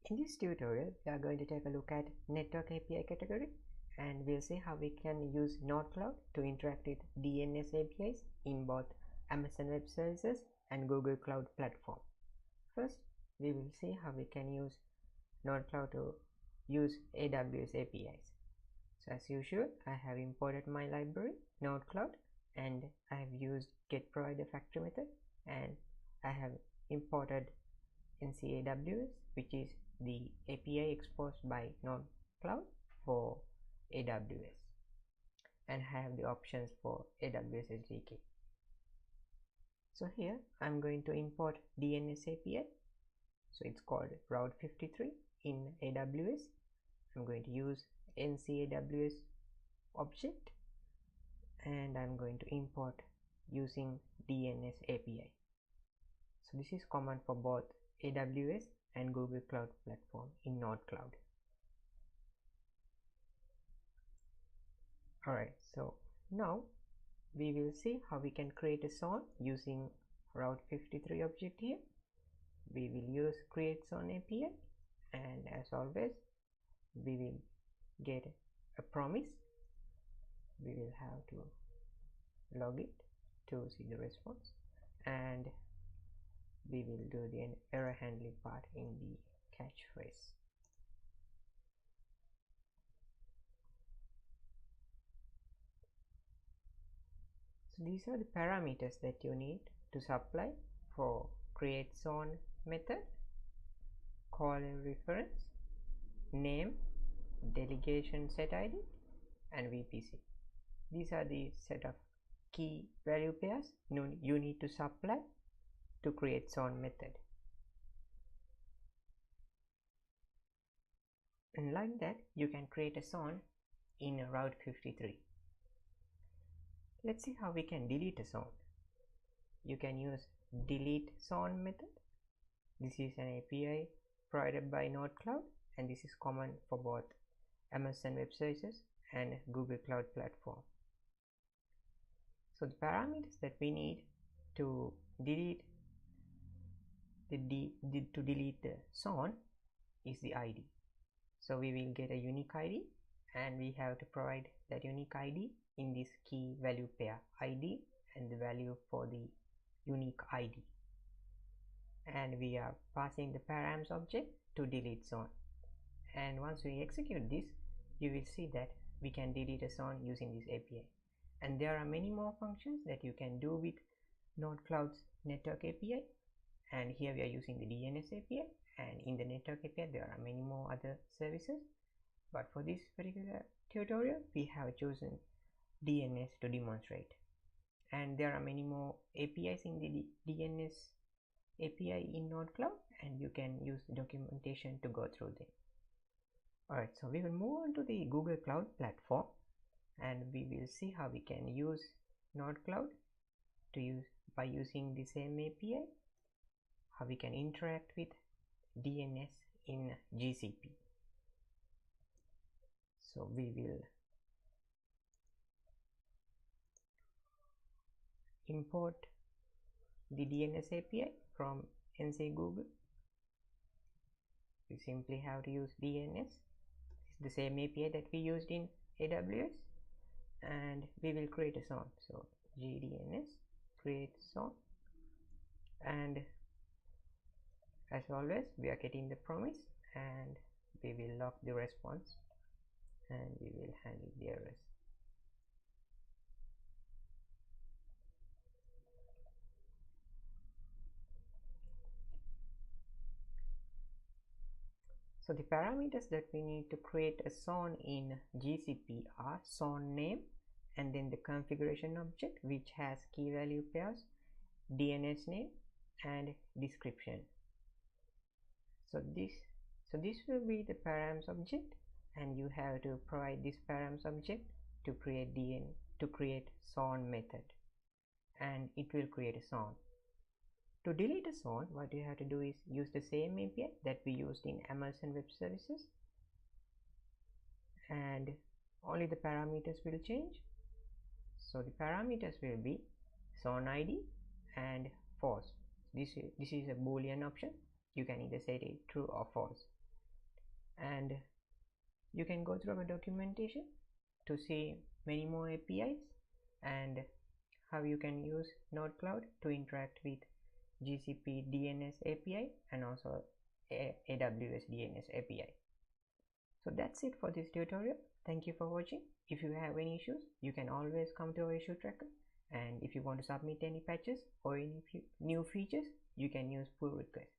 In this tutorial, we are going to take a look at Network API category, and we'll see how we can use NodeCloud to interact with DNS APIs in both Amazon Web Services and Google Cloud Platform. First, we will see how we can use NodeCloud to use AWS APIs. So as usual, I have imported my library NodeCloud, and I have used getProviderFactory method, and I have imported NCAWS, which is the API exposed by NodeCloud for AWS, and have the options for AWS SDK. So here I'm going to import DNS API. So it's called Route 53 in AWS. I'm going to use NCAWS object, and I'm going to import using DNS API. So this is common for both AWS and Google Cloud Platform in NodeCloud. Alright, so now we will see how we can create a zone using Route 53 object here. We will use create zone API, and as always we will get a promise. We will have to log it to see the response, and we will do the error handling part in the catchphrase. So these are the parameters that you need to supply for create zone method: call reference, name, delegation set ID, and VPC. These are the set of key value pairs you need to supply to create zone method. And like that, you can create a zone in Route 53. Let's see how we can delete a zone. You can use delete zone method. This is an API provided by NodeCloud, and this is common for both Amazon Web Services and Google Cloud Platform. So the parameters that we need to delete the zone is the ID. So we will get a unique ID, and we have to provide that unique ID in this key value pair ID and the value for the unique ID, and we are passing the params object to delete zone. And once we execute this, you will see that we can delete a zone using this API. And there are many more functions that you can do with NodeCloud's network API, and here we are using the DNS API, and in the network API there are many more other services, but for this particular tutorial we have chosen DNS to demonstrate. And there are many more APIs in the DNS API in NodeCloud, and you can use the documentation to go through them. Alright, so we will move on to the Google Cloud Platform, and we will see how we can use NodeCloud by using the same API, how we can interact with DNS in GCP. So we will import the DNS API from NC Google. We simply have to use DNS. It's the same API that we used in AWS, and we will create a zone. So gdns create zone, and as always we are getting the promise, and we will log the response, and we will handle the errors. So the parameters that we need to create a zone in GCP are zone name, and then the configuration object which has key value pairs, DNS name, and description. So this will be the params object, and you have to provide this params object to create zone method, and it will create a zone. To delete a zone, what you have to do is use the same API that we used in Amazon Web Services, and only the parameters will change. So the parameters will be zone ID and false. This is a boolean option. You can either set it true or false. and you can go through our documentation to see many more APIs and how you can use NodeCloud to interact with GCP DNS API and also AWS DNS API. So that's it for this tutorial. Thank you for watching. If you have any issues, you can always come to our issue tracker, and if you want to submit any patches or any new features, you can use pull request.